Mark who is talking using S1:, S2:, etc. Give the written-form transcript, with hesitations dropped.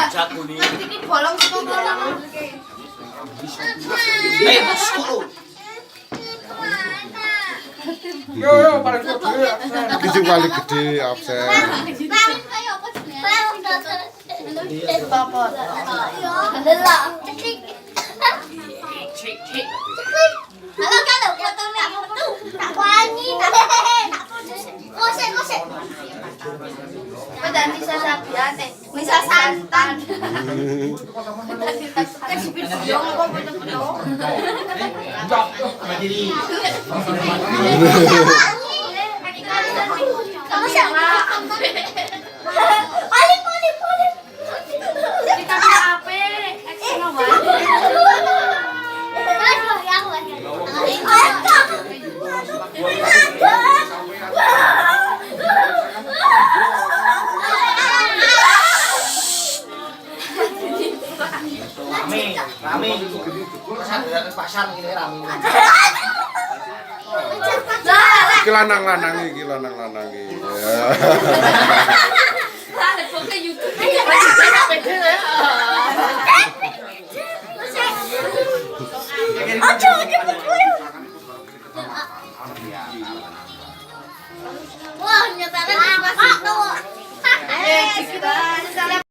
S1: Jago nih.
S2: Ini bolong semua.
S1: Sekolah.
S3: Yo, paling gede absen.
S4: Iki paling gede absen.
S2: Bisa sabiate, bisa santan. Kamu siapa? Paling. Kita apa? Ekstra
S1: Rame. Pasar gini rame.
S4: Iki lanang-lanang iki.
S2: Wah, nyatakan pas itu.